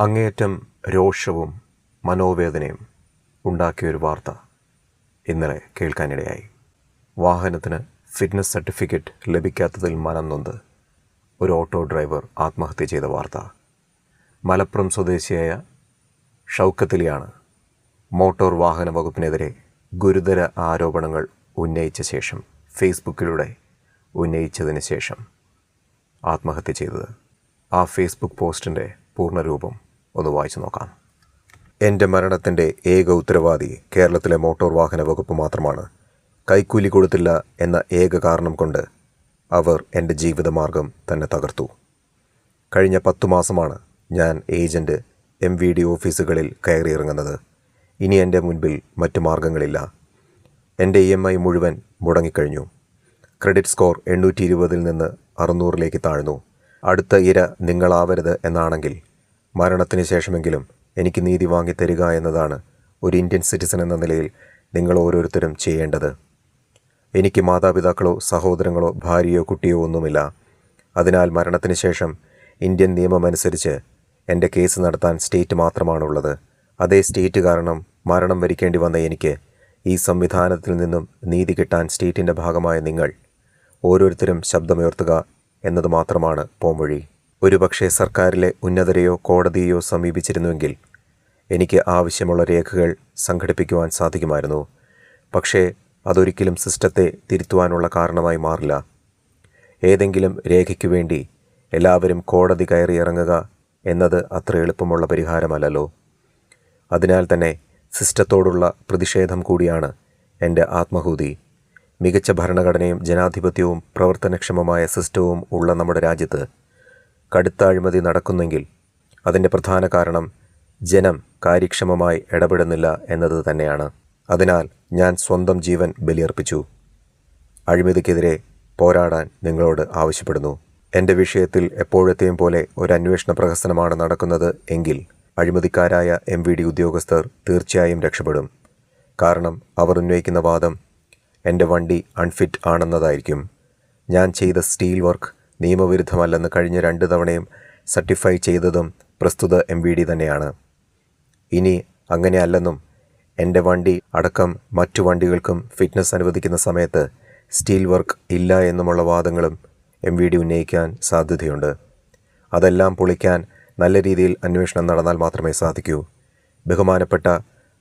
അങ്ങേയറ്റം രോഷവും മനോവേദനയും ഉണ്ടാക്കിയൊരു വാർത്ത ഇന്നലെ കേൾക്കാനിടയായി. വാഹനത്തിന് ഫിറ്റ്നസ് സർട്ടിഫിക്കറ്റ് ലഭിക്കാത്തതിൽ മനം നൊന്ത് ഒരു ഓട്ടോ ഡ്രൈവർ ആത്മഹത്യ ചെയ്ത വാർത്ത. മലപ്പുറം സ്വദേശിയായ ഷൗക്കത്ത് അലിയാണ് മോട്ടോർ വാഹന വകുപ്പിനെതിരെ ഗുരുതര ആരോപണങ്ങൾ ഫേസ്ബുക്കിലൂടെ ഉന്നയിച്ചതിന് ശേഷം ആത്മഹത്യ ചെയ്തത്. ആ ഫേസ്ബുക്ക് പോസ്റ്റിൻ്റെ പൂർണ്ണരൂപം ഒന്ന് വായിച്ചു നോക്കാം. എൻ്റെ മരണത്തിൻ്റെ ഏക ഉത്തരവാദി കേരളത്തിലെ മോട്ടോർ വാഹന വകുപ്പ് മാത്രമാണ്. കൈക്കൂലി കൊടുത്തില്ല എന്ന ഏക കാരണം കൊണ്ട് അവർ എൻ്റെ ജീവിതമാർഗം തന്നെ തകർത്തു. കഴിഞ്ഞ 10 മാസമാണ് ഞാൻ ഏജൻറ്റ് MVD ഓഫീസുകളിൽ കയറിയിറങ്ങുന്നത്. ഇനി എൻ്റെ മുൻപിൽ മറ്റു മാർഗങ്ങളില്ല. എൻ്റെ EMI മുഴുവൻ മുടങ്ങിക്കഴിഞ്ഞു. ക്രെഡിറ്റ് സ്കോർ 820 നിന്ന് 600 താഴ്ന്നു. അടുത്ത ഇര നിങ്ങളാവരുത് എന്നാണെങ്കിൽ മരണത്തിന് ശേഷമെങ്കിലും എനിക്ക് നീതി വാങ്ങിത്തരിക എന്നതാണ് ഒരു ഇന്ത്യൻ സിറ്റിസൺ എന്ന നിലയിൽ നിങ്ങൾ ഓരോരുത്തരും ചെയ്യേണ്ടത്. എനിക്ക് മാതാപിതാക്കളോ സഹോദരങ്ങളോ ഭാര്യയോ കുട്ടിയോ ഒന്നുമില്ല. അതിനാൽ മരണത്തിന് ശേഷം ഇന്ത്യൻ നിയമമനുസരിച്ച് എൻ്റെ കേസ് നടത്താൻ സ്റ്റേറ്റ് മാത്രമാണുള്ളത്. അതേ സ്റ്റേറ്റ് കാരണം മരണം വരിക്കേണ്ടി വന്ന എനിക്ക് ഈ സംവിധാനത്തിൽ നിന്നും നീതി കിട്ടാൻ സ്റ്റേറ്റിൻ്റെ ഭാഗമായ നിങ്ങൾ ഓരോരുത്തരും ശബ്ദമുയർത്തുക എന്നത് മാത്രമാണ് പോംവഴി. ഒരുപക്ഷെ സർക്കാരിലെ ഉന്നതരെയോ കോടതിയെയോ സമീപിച്ചിരുന്നുവെങ്കിൽ എനിക്ക് ആവശ്യമുള്ള രേഖകൾ സംഘടിപ്പിക്കുവാൻ സാധിക്കുമായിരുന്നു. പക്ഷേ അതൊരിക്കലും സിസ്റ്റത്തെ തിരുത്തുവാനുള്ള കാരണമായി മാറില്ല. ഏതെങ്കിലും രേഖയ്ക്കു വേണ്ടി എല്ലാവരും കോടതി കയറിയിറങ്ങുക എന്നത് അത്ര എളുപ്പമുള്ള പരിഹാരമല്ലല്ലോ. അതിനാൽ തന്നെ സിസ്റ്റത്തോടുള്ള പ്രതിഷേധം കൂടിയാണ് എൻ്റെ ആത്മഹൂതി. മികച്ച ഭരണഘടനയും ജനാധിപത്യവും പ്രവർത്തനക്ഷമമായ സിസ്റ്റവും ഉള്ള നമ്മുടെ രാജ്യത്ത് കടുത്ത അഴിമതി നടക്കുന്നെങ്കിൽ അതിൻ്റെ പ്രധാന കാരണം ജനം കാര്യക്ഷമമായി ഇടപെടുന്നില്ല എന്നത് തന്നെയാണ്. അതിനാൽ ഞാൻ സ്വന്തം ജീവൻ ബലിയർപ്പിച്ചു. അഴിമതിക്കെതിരെ പോരാടാൻ നിങ്ങളോട് ആവശ്യപ്പെടുന്നു. എൻ്റെ വിഷയത്തിൽ എപ്പോഴത്തെയും പോലെ ഒരു അന്വേഷണ പ്രഹസനമാണ് നടക്കുന്നത് എങ്കിൽ അഴിമതിക്കാരായ MVD ഉദ്യോഗസ്ഥർ തീർച്ചയായും രക്ഷപ്പെടും. കാരണം അവർ ഉന്നയിക്കുന്ന വാദം എൻ്റെ വണ്ടി അൺഫിറ്റ് ആണെന്നതായിരിക്കും. ഞാൻ ചെയ്ത സ്റ്റീൽ വർക്ക് നിയമവിരുദ്ധമല്ലെന്ന് കഴിഞ്ഞ 2 തവണയും സർട്ടിഫൈ ചെയ്തതും പ്രസ്തുത MVD തന്നെയാണ്. ഇനി അങ്ങനെയല്ലെന്നും എൻ്റെ വണ്ടി അടക്കം മറ്റു വണ്ടികൾക്കും ഫിറ്റ്നസ് അനുവദിക്കുന്ന സമയത്ത് സ്റ്റീൽ വർക്ക് ഇല്ല എന്നുമുള്ള വാദങ്ങളും MVD ഉന്നയിക്കാൻ സാധ്യതയുണ്ട്. അതെല്ലാം പൊളിക്കാൻ നല്ല രീതിയിൽ അന്വേഷണം നടന്നാൽ മാത്രമേ സാധിക്കൂ. ബഹുമാനപ്പെട്ട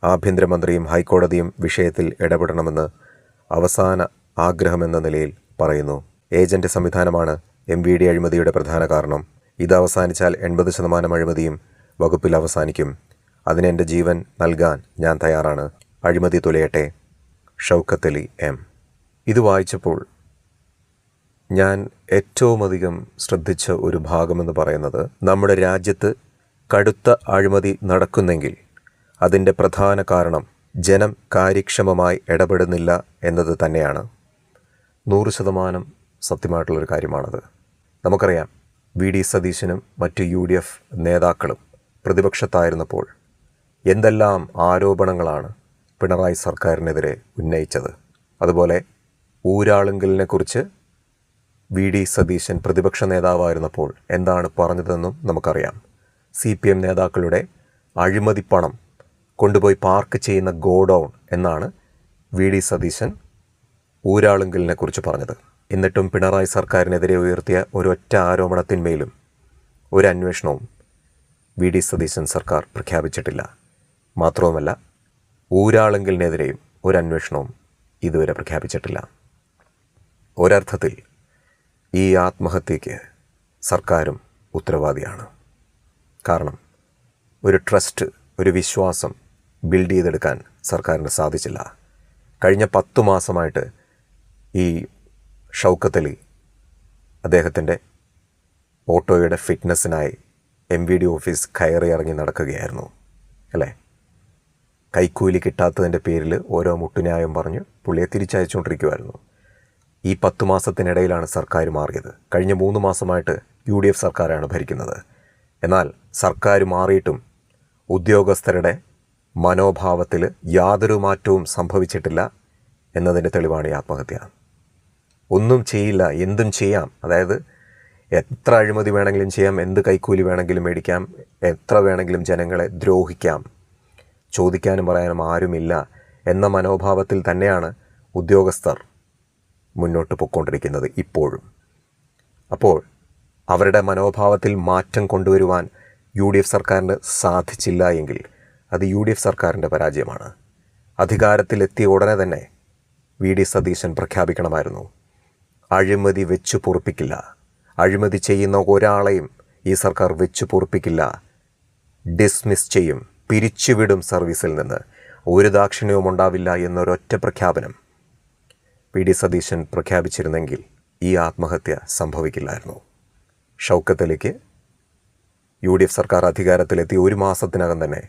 ആഭ്യന്തരമന്ത്രിയും ഹൈക്കോടതിയും വിഷയത്തിൽ ഇടപെടണമെന്ന് അവസാന ആഗ്രഹമെന്ന നിലയിൽ പറയുന്നു. ഏജന്റ് സംവിധാനമാണ് MVD അഴിമതിയുടെ പ്രധാന കാരണം. ഇത് അവസാനിച്ചാൽ 80% അഴിമതിയും വകുപ്പിൽ അവസാനിക്കും. അതിന് എൻ്റെ ജീവൻ നൽകാൻ ഞാൻ തയ്യാറാണ്. അഴിമതി തുലയട്ടെ. ഷൗക്കത്ത് അലി M. ഇത് വായിച്ചപ്പോൾ ഞാൻ ഏറ്റവും അധികം ശ്രദ്ധിച്ച ഒരു ഭാഗമെന്ന് പറയുന്നത്, നമ്മുടെ രാജ്യത്ത് കടുത്ത അഴിമതി നടക്കുന്നെങ്കിൽ അതിൻ്റെ പ്രധാന കാരണം ജനം കാര്യക്ഷമമായി ഇടപെടുന്നില്ല എന്നത് തന്നെയാണ്. 100% സത്യമായിട്ടുള്ളൊരു കാര്യമാണത്. നമുക്കറിയാം, VD സതീശനും മറ്റു UDF നേതാക്കളും പ്രതിപക്ഷത്തായിരുന്നപ്പോൾ എന്തെല്ലാം ആരോപണങ്ങളാണ് പിണറായി സർക്കാരിനെതിരെ ഉന്നയിച്ചത്. അതുപോലെ ഊരാളുങ്കലിനെക്കുറിച്ച് VD സതീശൻ പ്രതിപക്ഷ നേതാവായിരുന്നപ്പോൾ എന്താണ് പറഞ്ഞതെന്നും നമുക്കറിയാം. CPM നേതാക്കളുടെ അഴിമതിപ്പണം കൊണ്ടുപോയി പാർക്ക് ചെയ്യുന്ന ഗോഡൗൺ എന്നാണ് VD സതീശൻ ഊരാളുങ്കലിനെക്കുറിച്ച് പറഞ്ഞത്. എന്നിട്ടും പിണറായി സർക്കാരിനെതിരെ ഉയർത്തിയ ഒരൊറ്റ ആരോപണത്തിന്മേലും ഒരു അന്വേഷണവും VD സതീശൻ സർക്കാർ പ്രഖ്യാപിച്ചിട്ടില്ല. മാത്രവുമല്ല, ഊരാളുങ്കലിനെതിരെയും ഒരു അന്വേഷണവും ഇതുവരെ പ്രഖ്യാപിച്ചിട്ടില്ല. ഒരർത്ഥത്തിൽ ഈ ആത്മഹത്യയ്ക്ക് സർക്കാരും ഉത്തരവാദിയാണ്. കാരണം ഒരു ട്രസ്റ്റ്, ഒരു വിശ്വാസം ബിൽഡ് ചെയ്തെടുക്കാൻ സർക്കാരിന് സാധിച്ചില്ല. കഴിഞ്ഞ 10 മാസമായിട്ട് ഈ ഷൗക്കത്ത് അലി അദ്ദേഹത്തിൻ്റെ ഓട്ടോയുടെ ഫിറ്റ്നസ്സിനായി MVD ഓഫീസ് കയറി ഇറങ്ങി നടക്കുകയായിരുന്നു അല്ലേ. കൈക്കൂലി കിട്ടാത്തതിൻ്റെ പേരിൽ ഓരോ മുട്ടുന്യായം പറഞ്ഞ് പുള്ളിയെ തിരിച്ചയച്ചുകൊണ്ടിരിക്കുമായിരുന്നു. ഈ 10 മാസത്തിനിടയിലാണ് സർക്കാർ മാറിയത്. കഴിഞ്ഞ 3 മാസമായിട്ട് UDF സർക്കാരാണ് ഭരിക്കുന്നത്. എന്നാൽ സർക്കാർ മാറിയിട്ടും ഉദ്യോഗസ്ഥരുടെ മനോഭാവത്തിൽ യാതൊരു മാറ്റവും സംഭവിച്ചിട്ടില്ല എന്നതിൻ്റെ തെളിവാണ് ഈ ആത്മഹത്യ. ഒന്നും ചെയ്യില്ല, എന്തും ചെയ്യാം. അതായത് എത്ര അഴിമതി വേണമെങ്കിലും ചെയ്യാം, എന്ത് കൈക്കൂലി വേണമെങ്കിലും മേടിക്കാം, എത്ര വേണമെങ്കിലും ജനങ്ങളെ ദ്രോഹിക്കാം, ചോദിക്കാനും പറയാനും ആരുമില്ല എന്ന മനോഭാവത്തിൽ തന്നെയാണ് ഉദ്യോഗസ്ഥർ മുന്നോട്ട് പോയിക്കൊണ്ടിരിക്കുന്നത് ഇപ്പോഴും. അപ്പോൾ അവരുടെ മനോഭാവത്തിൽ മാറ്റം കൊണ്ടുവരുവാൻ UDF സർക്കാരിന് സാധിച്ചില്ല എങ്കിൽ അത് UDF സർക്കാരിൻ്റെ പരാജയമാണ്. അധികാരത്തിലെത്തിയ ഉടനെ തന്നെ VD സതീശൻ പ്രഖ്യാപിക്കണമായിരുന്നു, അഴിമതി വെച്ചു പൊറുപ്പിക്കില്ല, അഴിമതി ചെയ്യുന്ന ഒരാളെയും ഈ സർക്കാർ വെച്ചു പൊറുപ്പിക്കില്ല, ഡിസ്മിസ് ചെയ്യും, പിരിച്ചുവിടും സർവീസിൽ നിന്ന്, ഒരു ദാക്ഷിണ്യവും ഉണ്ടാവില്ല എന്നൊരൊറ്റ പ്രഖ്യാപനം VD സതീശൻ പ്രഖ്യാപിച്ചിരുന്നെങ്കിൽ ഈ ആത്മഹത്യ സംഭവിക്കില്ലായിരുന്നു. ഷൗക്കത്ത് അലിക്ക് UDF സർക്കാർ അധികാരത്തിലെത്തി 1 മാസത്തിനകം തന്നെ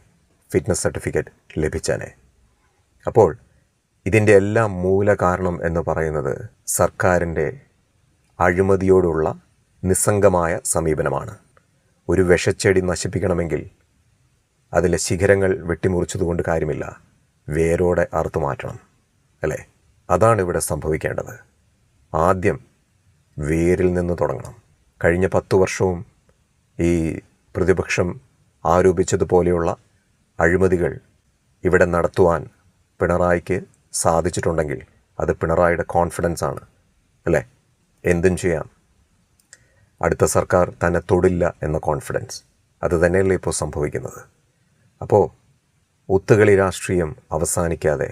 ഫിറ്റ്നസ് സർട്ടിഫിക്കറ്റ് ലഭിച്ചേനെ. അപ്പോൾ ഇതിൻ്റെ എല്ലാം മൂല കാരണം എന്ന് പറയുന്നത് സർക്കാരിൻ്റെ അഴിമതിയോടുള്ള നിസ്സംഗമായ സമീപനമാണ്. ഒരു വിഷച്ചെടി നശിപ്പിക്കണമെങ്കിൽ അതിലെ ശിഖരങ്ങൾ വെട്ടിമുറിച്ചതുകൊണ്ട് കാര്യമില്ല, വേരോടെ അറുത്തു മാറ്റണം, അല്ലേ? അതാണ് ഇവിടെ സംഭവിക്കേണ്ടത്. ആദ്യം വേരിൽ നിന്ന് തുടങ്ങണം. കഴിഞ്ഞ 10 വർഷവും ഈ പ്രതിപക്ഷം ആരോപിച്ചതുപോലെയുള്ള അഴിമതികൾ ഇവിടെ നടത്തുവാൻ പിണറായിക്ക് സാധിച്ചിട്ടുണ്ടെങ്കിൽ അത് പിണറായിയുടെ കോൺഫിഡൻസ് ആണ്, അല്ലേ? എന്തും ചെയ്യാം, അടുത്ത സർക്കാർ തന്നെ തൊടില്ല എന്ന കോൺഫിഡൻസ്, അത് തന്നെയല്ലേ ഇപ്പോൾ സംഭവിക്കുന്നത്. അപ്പോൾ ഒത്തുകളി രാഷ്ട്രീയം അവസാനിക്കാതെ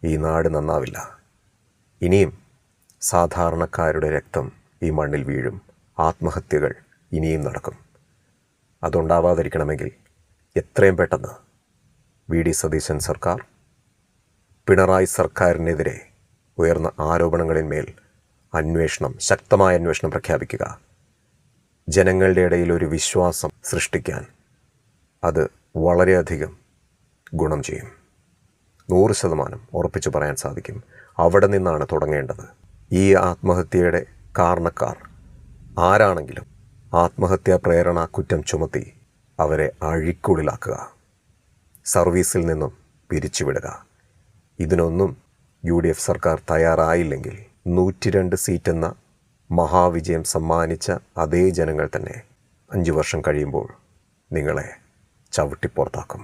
ഈ നാട് നന്നാവില്ല. ഇനിയും സാധാരണക്കാരുടെ രക്തം ഈ മണ്ണിൽ വീഴും, ആത്മഹത്യകൾ ഇനിയും നടക്കും. അതുണ്ടാവാതിരിക്കണമെങ്കിൽ എത്രയും പെട്ടെന്ന് VD സതീശൻ സർക്കാർ പിണറായി സർക്കാരിനെതിരെ ഉയർന്ന ആരോപണങ്ങളിന്മേൽ ശക്തമായ അന്വേഷണം പ്രഖ്യാപിക്കുക. ജനങ്ങളുടെ ഇടയിൽ ഒരു വിശ്വാസം സൃഷ്ടിക്കാൻ അത് വളരെയധികം ഗുണം ചെയ്യും. 100% ഉറപ്പിച്ചു പറയാൻ സാധിക്കും. അവിടെ നിന്നാണ് തുടങ്ങേണ്ടത്. ഈ ആത്മഹത്യയുടെ കാരണക്കാർ ആരാണെങ്കിലും ആത്മഹത്യാ പ്രേരണ കുറ്റം ചുമത്തി അവരെ അഴിക്കുള്ളിലാക്കുക, സർവീസിൽ നിന്നും പിരിച്ചുവിടുക. ഇതിനൊന്നും UDF സർക്കാർ തയ്യാറായില്ലെങ്കിൽ 102 സീറ്റെന്ന മഹാവിജയം സമ്മാനിച്ച അതേ ജനങ്ങൾ തന്നെ 5 വർഷം കഴിയുമ്പോൾ നിങ്ങളെ ചവിട്ടിപ്പുറത്താക്കും.